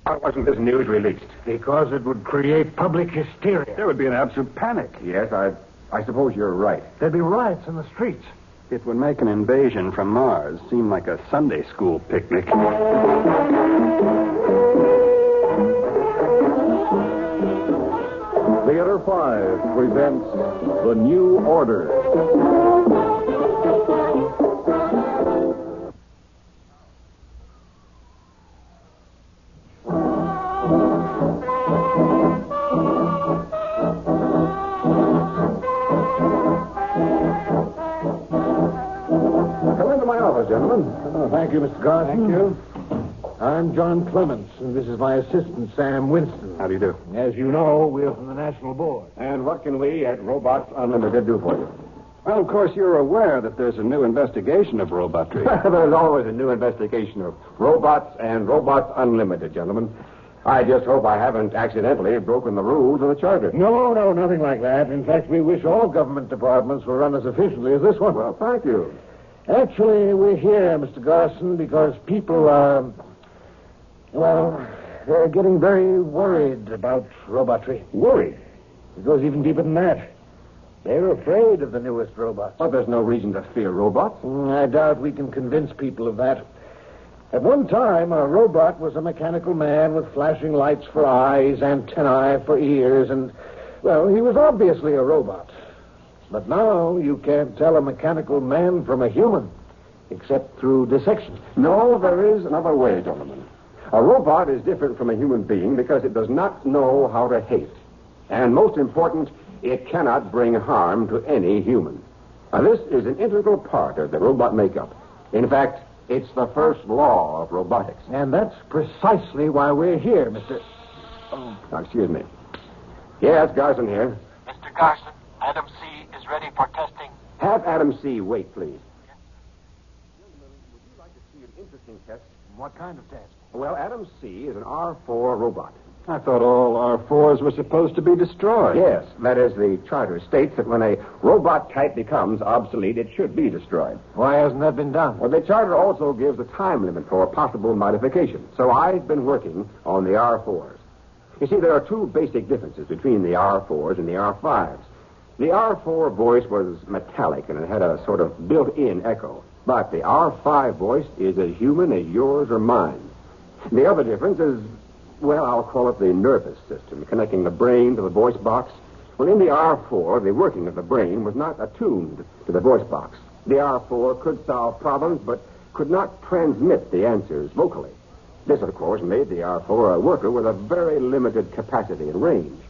Why wasn't this news released? Because it would create public hysteria. There would be an absolute panic. Yes, I suppose you're right. There'd be riots in the streets. It would make an invasion from Mars seem like a Sunday school picnic. Theater 5 presents The New Order. Come into my office, gentlemen. Oh, thank you, Mr. Garson. Thank you. I'm John Clements, and this is my assistant, Sam Winston. How do you do? As you know, we're from the National Board. And what can we at Robots Unlimited do for you? Well, of course, you're aware that there's a new investigation of robotry. There's always a new investigation of robots and Robots Unlimited, gentlemen. I just hope I haven't accidentally broken the rules of the charter. No, nothing like that. In fact, we wish all government departments were run as efficiently as this one. Well, thank you. Actually, we're here, Mr. Garson, because people are... Well, they're getting very worried about robotry. Worried? It goes even deeper than that. They're afraid of the newest robots. Well, there's no reason to fear robots. I doubt we can convince people of that. At one time, a robot was a mechanical man with flashing lights for eyes, antennae for ears, and, well, he was obviously a robot. But now you can't tell a mechanical man from a human, except through dissection. No, there is another way, gentlemen. A robot is different from a human being because it does not know how to hate. And most important, it cannot bring harm to any human. Now, this is an integral part of the robot makeup. In fact, it's the first law of robotics. And that's precisely why we're here, Mr. Now, excuse me. Yes, Garson here. Mr. Garson, Adam C. is ready for testing. Have Adam C. wait, please. Gentlemen, would you like to see an interesting test? What kind of test? Well, Adam C. is an R4 robot. I thought all R4s were supposed to be destroyed. Yes, that is, the charter states that when a robot type becomes obsolete, it should be destroyed. Why hasn't that been done? Well, the charter also gives a time limit for possible modification. So I've been working on the R4s. You see, there are two basic differences between the R4s and the R5s. The R4 voice was metallic, and it had a sort of built-in echo. But the R5 voice is as human as yours or mine. The other difference is, well, I'll call it the nervous system, connecting the brain to the voice box. Well, in the R4, the working of the brain was not attuned to the voice box. The R4 could solve problems, but could not transmit the answers vocally. This, of course, made the R4 a worker with a very limited capacity and range.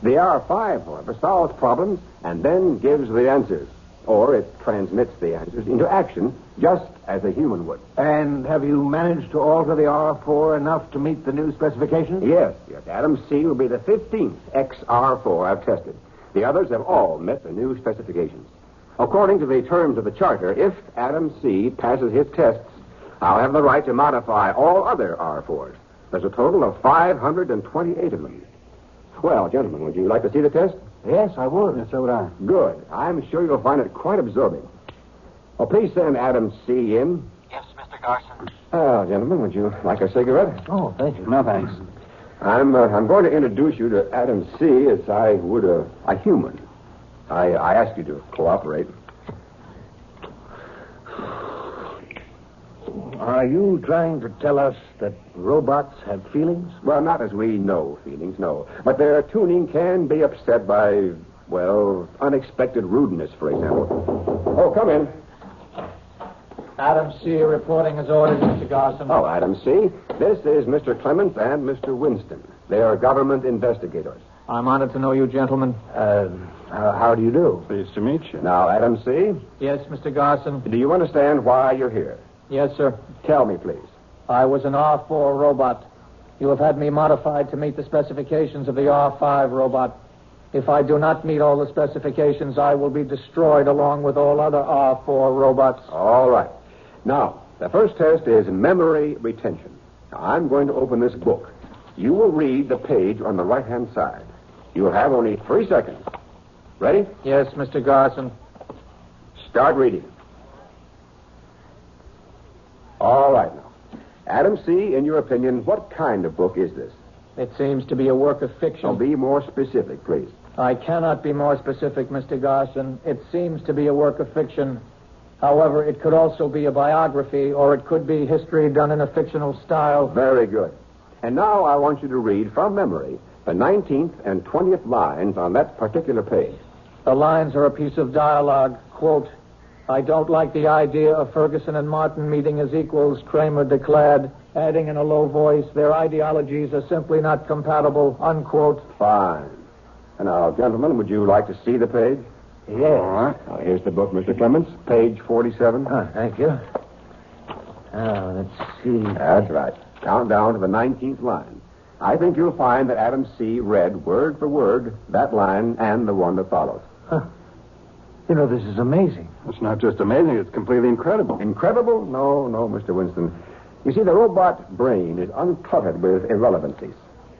The R5, however, solves problems and then gives the answers. Or it transmits the answers into action just as a human would. And have you managed to alter the R4 enough to meet the new specifications? Yes. Adam C. will be the 15th XR4 I've tested. The others have all met the new specifications. According to the terms of the charter, if Adam C. passes his tests, I'll have the right to modify all other R4s. There's a total of 528 of them. Well, gentlemen, would you like to see the test? Yes, I would. Yes, so would I. Good. I'm sure you'll find it quite absorbing. Well, please send Adam C. in. Yes, Mr. Garson. Gentlemen, would you like a cigarette? Oh, thank you. No, thanks. I'm going to introduce you to Adam C. as I would a human. I ask you to cooperate. Are you trying to tell us that robots have feelings? Well, not as we know feelings, no. But their tuning can be upset by, well, unexpected rudeness, for example. Oh, come in. Adam C. reporting as ordered, Mr. Garson. Oh, Adam C. This is Mr. Clements and Mr. Winston. They are government investigators. I'm honored to know you, gentlemen. How do you do? Pleased to meet you. Now, Adam C., Yes, Mr. Garson. do you understand why you're here? Yes, sir. Tell me, please. I was an R4 robot. You have had me modified to meet the specifications of the R5 robot. If I do not meet all the specifications, I will be destroyed along with all other R4 robots. All right. Now, the first test is memory retention. Now, I'm going to open this book. You will read the page on the right-hand side. You'll have only 3 seconds. Ready? Yes, Mr. Garson. Start reading. All right, now. Adam C., in your opinion, what kind of book is this? It seems to be a work of fiction. Now, be more specific, please. I cannot be more specific, Mr. Garson. It seems to be a work of fiction. However, it could also be a biography, or it could be history done in a fictional style. Very good. And now I want you to read from memory the 19th and 20th lines on that particular page. The lines are a piece of dialogue. Quote, I don't like the idea of Ferguson and Martin meeting as equals, Kramer declared, adding in a low voice, their ideologies are simply not compatible, unquote. Fine. And now, gentlemen, would you like to see the page? Yes. All right. Now, here's the book, Mr. Clements, page 47. Thank you. Let's see. That's right. Count down to the 19th line. I think you'll find that Adam C. read word for word that line and the one that follows. Huh. You know, this is amazing. It's not just amazing, it's completely incredible. Incredible? No, Mr. Winston. You see, the robot brain is uncluttered with irrelevancies.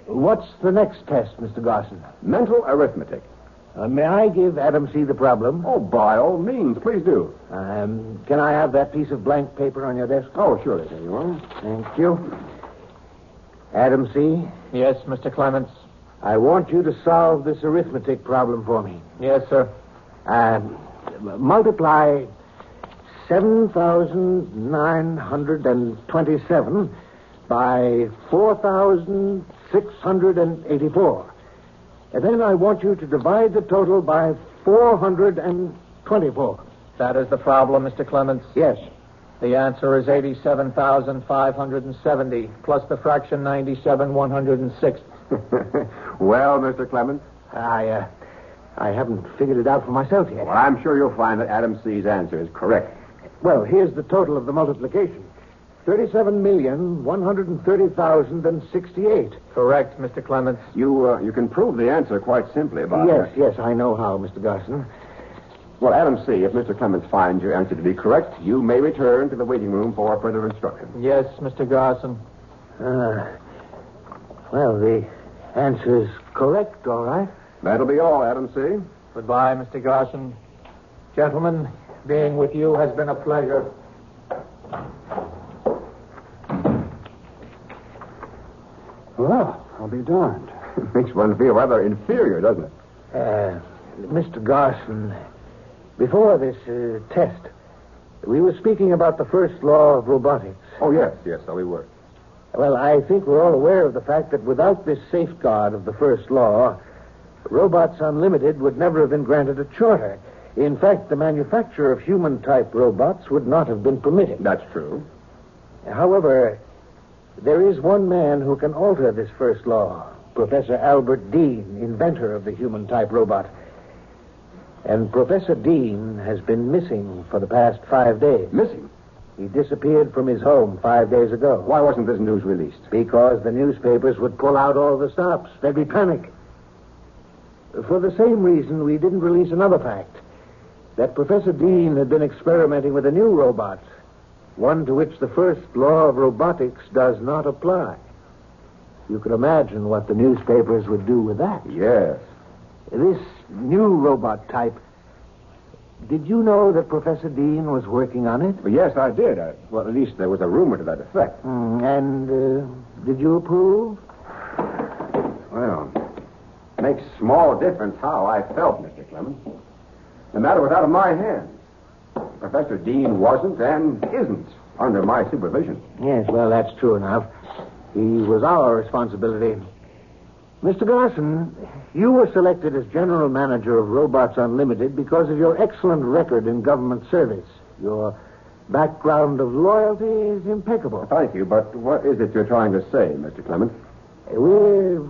What's the next test, Mr. Garson? Mental arithmetic. May I give Adam C. the problem? Oh, by all means, please do. Can I have that piece of blank paper on your desk? Oh, surely. There you are. Thank you. Adam C., Yes, Mr. Clements. I want you to solve this arithmetic problem for me. Yes, sir. Multiply 7,927 by 4,684. And then I want you to divide the total by 424. That is the problem, Mr. Clements. Yes. The answer is 87,570, plus the fraction 97/106. Well, Mr. Clements? I haven't figured it out for myself yet. Well, I'm sure you'll find that Adam C.'s answer is correct. Well, here's the total of the multiplication. 37,130,068. Correct, Mr. Clements. You can prove the answer quite simply by... Yes, I know how, Mr. Garson. Well, Adam C., if Mr. Clements finds your answer to be correct, you may return to the waiting room for further instruction. Yes, Mr. Garson. Well, the answer is correct, all right. That'll be all, Adam C. Goodbye, Mr. Garson. Gentlemen, being with you has been a pleasure. Well, I'll be darned. It makes one feel rather inferior, doesn't it? Mr. Garson, before this test, we were speaking about the first law of robotics. Oh, yes, so we were. Well, I think we're all aware of the fact that without this safeguard of the first law, Robots Unlimited would never have been granted a charter. In fact, the manufacture of human-type robots would not have been permitted. That's true. However, there is one man who can alter this first law, Professor Albert Dean, inventor of the human-type robot. And Professor Dean has been missing for the past 5 days. Missing? He disappeared from his home 5 days ago. Why wasn't this news released? Because the newspapers would pull out all the stops. There'd be panic. For the same reason, we didn't release another fact. That Professor Dean had been experimenting with a new robot. One to which the first law of robotics does not apply. You can imagine what the newspapers would do with that. Yes. This new robot type, did you know that Professor Dean was working on it? Well, yes, I did. Well, at least there was a rumor to that effect. Did you approve? Well, it makes small difference how I felt, Mr. Clemens. The matter was out of my hands. Professor Dean wasn't and isn't under my supervision. Yes, well, that's true enough. He was our responsibility. Mr. Garson, you were selected as general manager of Robots Unlimited because of your excellent record in government service. Your background of loyalty is impeccable. Thank you, but what is it you're trying to say, Mr. Clemens? We're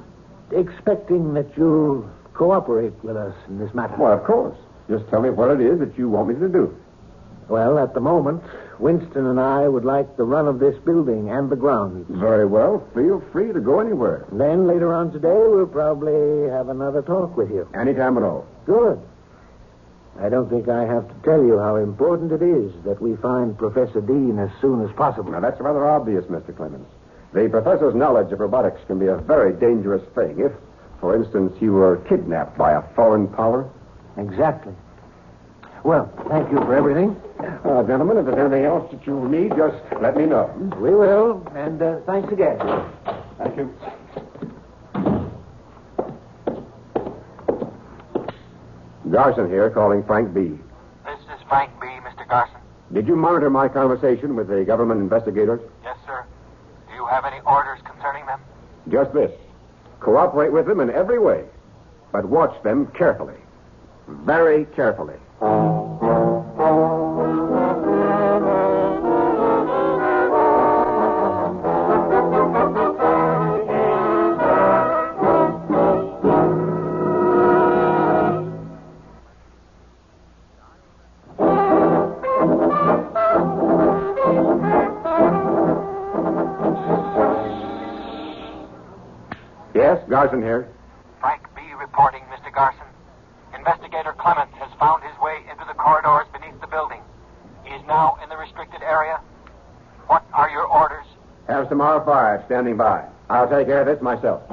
expecting that you'll cooperate with us in this matter. Well, of course. Just tell me what it is that you want me to do. Well, at the moment, Winston and I would like the run of this building and the grounds. Very well. Feel free to go anywhere. Then later on today, we'll probably have another talk with you. Anytime at all. Good. I don't think I have to tell you how important it is that we find Professor Dean as soon as possible. Now, that's rather obvious, Mr. Clemens. The professor's knowledge of robotics can be a very dangerous thing if, for instance, he were kidnapped by a foreign power. Exactly. Well, thank you for everything. Gentlemen, if there's anything else that you need, just let me know. We will, and thanks again. Thank you. Garson here, calling Frank B. This is Frank B., Mr. Garson. Did you monitor my conversation with the government investigators? Yes, sir. Do you have any orders concerning them? Just this. Cooperate with them in every way, but watch them carefully. Very carefully. Yes, Garson here. Frank B. reporting, Mr. Garson. Investigator Clements has found his way into the corridors beneath the building. He is now in the restricted area. What are your orders? Have some R5 standing by. I'll take care of this myself.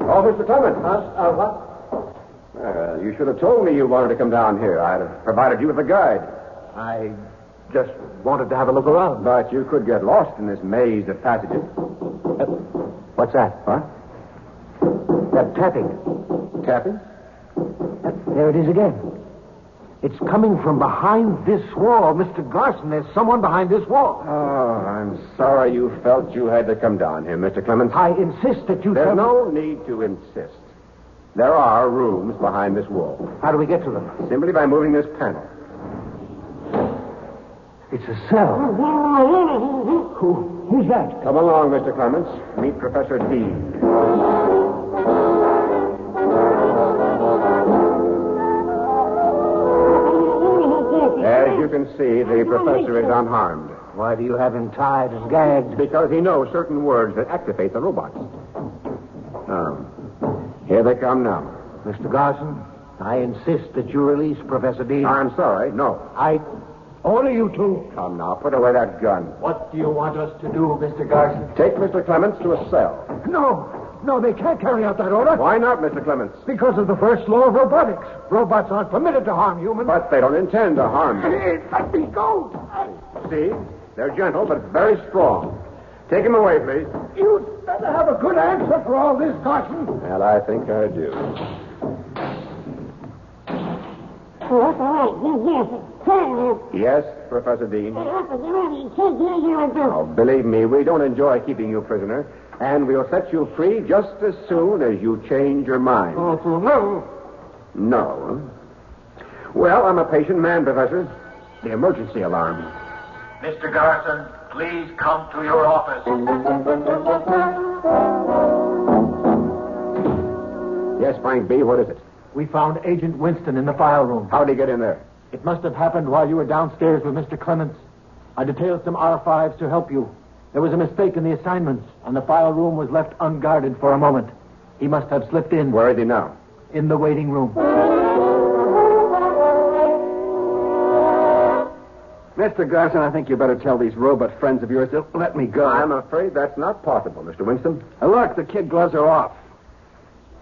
Oh, Mr. Clements. What? You should have told me you wanted to come down here. I'd have provided you with a guide. I just wanted to have a look around. But you could get lost in this maze of passages. What's that? What? That tapping. Tapping? There it is again. It's coming from behind this wall. Mr. Garson, there's someone behind this wall. Oh, I'm sorry you felt you had to come down here, Mr. Clements. I insist that you There's tell me... no need to insist. There are rooms behind this wall. How do we get to them? Simply by moving this panel. It's a cell. Who's that? Come along, Mr. Clements. Meet Professor Dean. As you can see, the professor is unharmed. Why do you have him tied and gagged? Because he knows certain words that activate the robots. Here they come now. Mr. Garson, I insist that you release Professor Dean. I'm sorry, no. Only you two. Come now, put away that gun. What do you want us to do, Mr. Garson? Take Mr. Clements to a cell. No, they can't carry out that order. Why not, Mr. Clements? Because of the first law of robotics. Robots aren't permitted to harm humans. But they don't intend to harm you. Let me go. See? They're gentle, but very strong. Take him away, please. You'd better have a good answer for all this, Garson. Well, I think I do. Yes, Professor Dean. Oh, believe me, we don't enjoy keeping you prisoner, and we'll set you free just as soon as you change your mind. No. Well, I'm a patient man, Professor. The emergency alarm. Mr. Garson, please come to your office. Yes, Frank B., what is it? We found Agent Winston in the file room. How'd he get in there? It must have happened while you were downstairs with Mr. Clements. I detailed some R5s to help you. There was a mistake in the assignments, and the file room was left unguarded for a moment. He must have slipped in. Where is he now? In the waiting room. Mr. Garson, I think you better tell these robot friends of yours to let me go. I'm afraid that's not possible, Mr. Winston. Look, the kid gloves are off.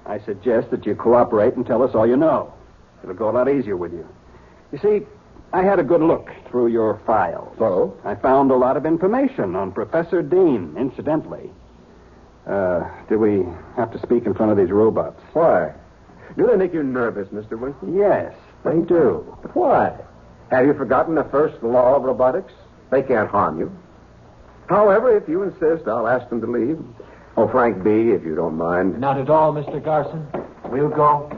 I suggest that you cooperate and tell us all you know. It'll go a lot easier with you. You see, I had a good look through your files. So? I found a lot of information on Professor Dean, incidentally. Do we have to speak in front of these robots? Why? Do they make you nervous, Mr. Winston? Yes, they do. But why? Have you forgotten the first law of robotics? They can't harm you. However, if you insist, I'll ask them to leave. Oh, Frank B., if you don't mind. Not at all, Mr. Garson. We'll go.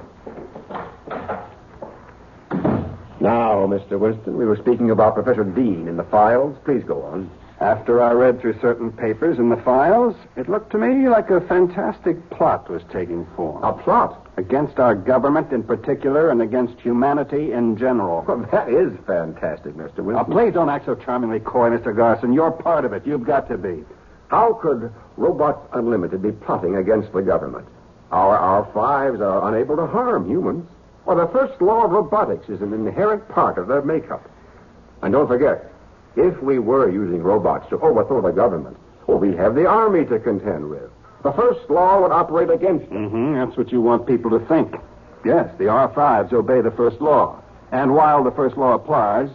Now, Mr. Winston, we were speaking about Professor Dean in the files. Please go on. After I read through certain papers in the files, it looked to me like a fantastic plot was taking form. A plot? Against our government in particular and against humanity in general. Well, that is fantastic, Mr. Winston. Please don't act so charmingly coy, Mr. Garson. You're part of it. You've got to be. How could Robots Unlimited be plotting against the government? Our R5s are unable to harm humans. Well, the first law of robotics is an inherent part of their makeup. And don't forget, if we were using robots to overthrow the government, Well, we have the Army to contend with. The first law would operate against them. Mm-hmm. That's what you want people to think. Yes, the R5s obey the first law. And while the first law applies,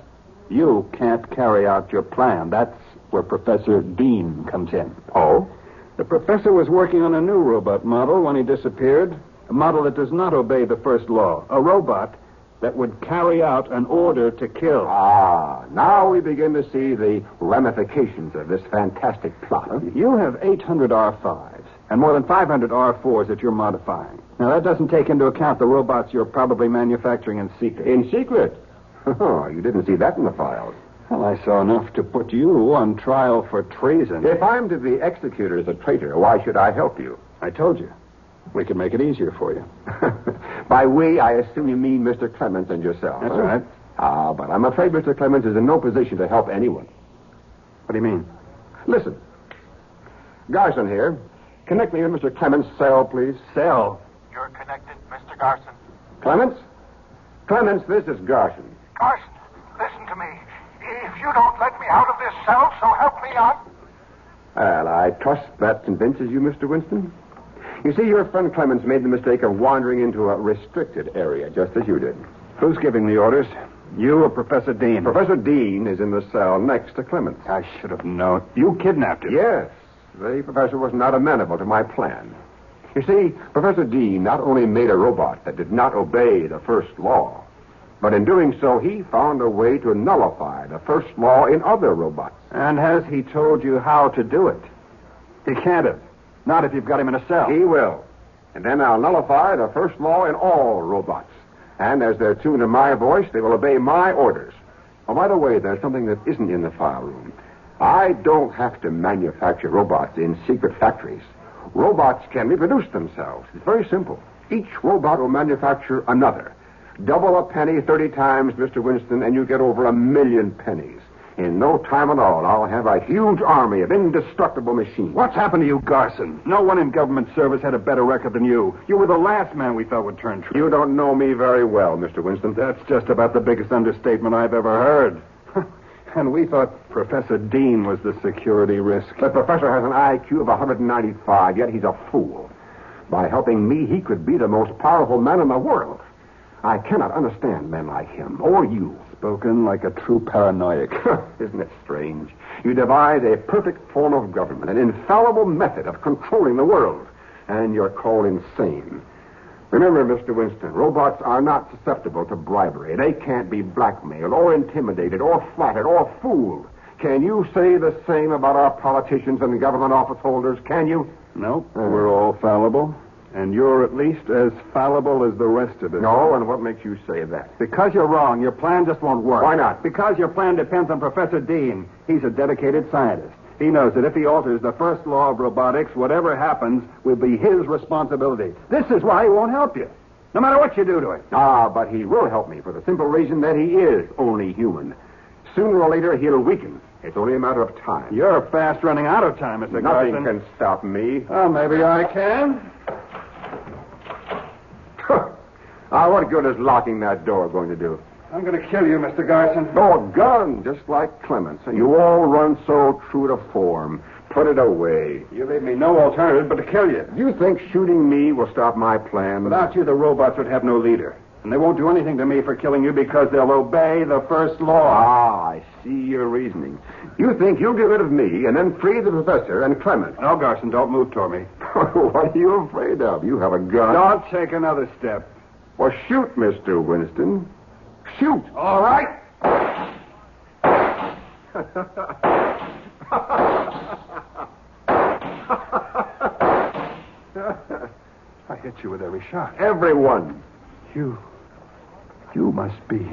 you can't carry out your plan. That's where Professor Dean comes in. Oh? The professor was working on a new robot model when he disappeared. A model that does not obey the first law. A robot that would carry out an order to kill. Ah, now we begin to see the ramifications of this fantastic plot. Huh? You have 800 R5s and more than 500 R4s that you're modifying. Now, that doesn't take into account the robots you're probably manufacturing in secret. In secret? Oh, you didn't see that in the files. Well, I saw enough to put you on trial for treason. If I'm to be executed as a traitor, why should I help you? I told you. We can make it easier for you. By we, I assume you mean Mr. Clements and yourself. That's huh? right. Ah, but I'm afraid Mr. Clements is in no position to help anyone. What do you mean? Listen. Garson here. Connect me with Mr. Clements' cell, please. Cell? You're connected, Mr. Garson. Clements? Clements, this is Garson. Garson, listen to me. If you don't let me out of this cell, so help me God. Well, I trust that convinces you, Mr. Winston. You see, your friend Clements made the mistake of wandering into a restricted area, just as you did. Who's giving the orders? You or Professor Dean? Professor Dean is in the cell next to Clements. I should have known. You kidnapped him. Yes. The professor was not amenable to my plan. You see, Professor Dean not only made a robot that did not obey the first law, but in doing so, he found a way to nullify the first law in other robots. And has he told you how to do it? He can't have. Not if you've got him in a cell. He will. And then I'll nullify the first law in all robots. And as they're tuned to my voice, they will obey my orders. Oh, by the way, there's something that isn't in the file room. I don't have to manufacture robots in secret factories. Robots can reproduce themselves. It's very simple. Each robot will manufacture another. Double a penny 30 times, Mr. Winston, and you get over 1,000,000 pennies. In no time at all, I'll have a huge army of indestructible machines. What's happened to you, Garson? No one in government service had a better record than you. You were the last man we thought would turn true. You don't know me very well, Mr. Winston. That's just about the biggest understatement I've ever heard. And we thought Professor Dean was the security risk. The professor has an IQ of 195, yet he's a fool. By helping me, he could be the most powerful man in the world. I cannot understand men like him, or you. Spoken like a true paranoiac. Isn't it strange? You devise a perfect form of government, an infallible method of controlling the world, and you're called insane. Remember, Mr. Winston, robots are not susceptible to bribery. They can't be blackmailed or intimidated or flattered or fooled. Can you say the same about our politicians and government office holders? Can you? No, we're all fallible. And you're at least as fallible as the rest of us. No, and what makes you say that? Because you're wrong. Your plan just won't work. Why not? Because your plan depends on Professor Dean. He's a dedicated scientist. He knows that if he alters the first law of robotics, whatever happens will be his responsibility. This is why he won't help you, no matter what you do to him. Ah, but he will help me for the simple reason that he is only human. Sooner or later, he'll weaken. It's only a matter of time. You're fast running out of time, Mr. Nothing Garson. can stop me. Well, maybe I can. What good is locking that door going to do? I'm going to kill you, Mr. Garson. Oh, a gun, just like Clements. You all run so true to form. Put it away. You leave me no alternative but to kill you. You think shooting me will stop my plan? Without you, the robots would have no leader. And they won't do anything to me for killing you because they'll obey the first law. Ah, I see your reasoning. You think you'll get rid of me and then free the professor and Clements. No, Garson, don't move toward me. What are you afraid of? You have a gun. Don't take another step. Well, shoot, Mr. Winston. Shoot. All right. I hit you with every shot. Everyone. You must be.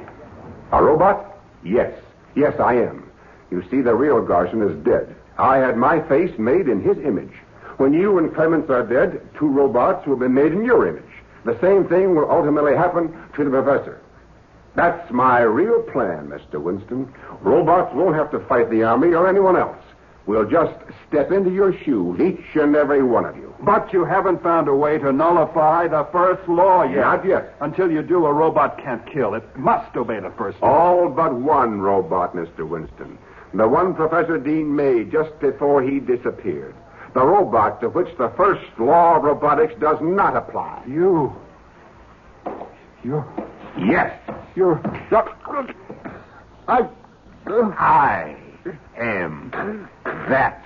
A robot? Yes. Yes, I am. You see, the real Garson is dead. I had my face made in his image. When you and Clements are dead, 2 robots will be made in your image. The same thing will ultimately happen to the professor. That's my real plan, Mr. Winston. Robots won't have to fight the Army or anyone else. We'll just step into your shoes, each and every one of you. But you haven't found a way to nullify the first law yet. Not yet. Until you do, a robot can't kill. It must obey the first law. All but one robot, Mr. Winston. The one Professor Dean made just before he disappeared. The robot to which the first law of robotics does not apply. You're... Yes. I am that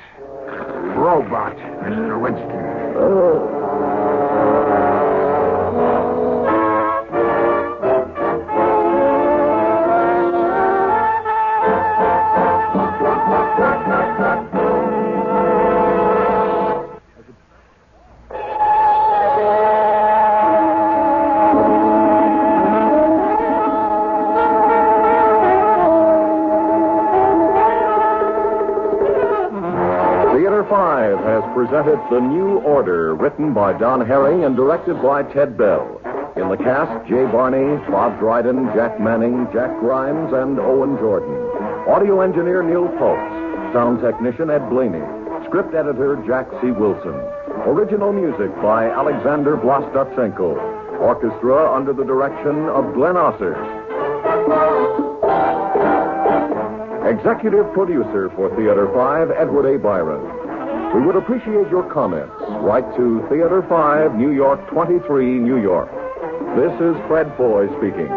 robot, Mr. Winston. Theater 5 has presented The New Order, written by Don Herring and directed by Ted Bell. In the cast, Jay Barney, Bob Dryden, Jack Manning, Jack Grimes, and Owen Jordan. Audio engineer Neil Pulse. Sound technician Ed Blaney. Script editor Jack C. Wilson. Original music by Alexander Vlastotsenko. Orchestra under the direction of Glenn Osser. Executive producer for Theater 5, Edward A. Byron. We would appreciate your comments. Write to Theater 5, New York 23, New York. This is Fred Foy speaking.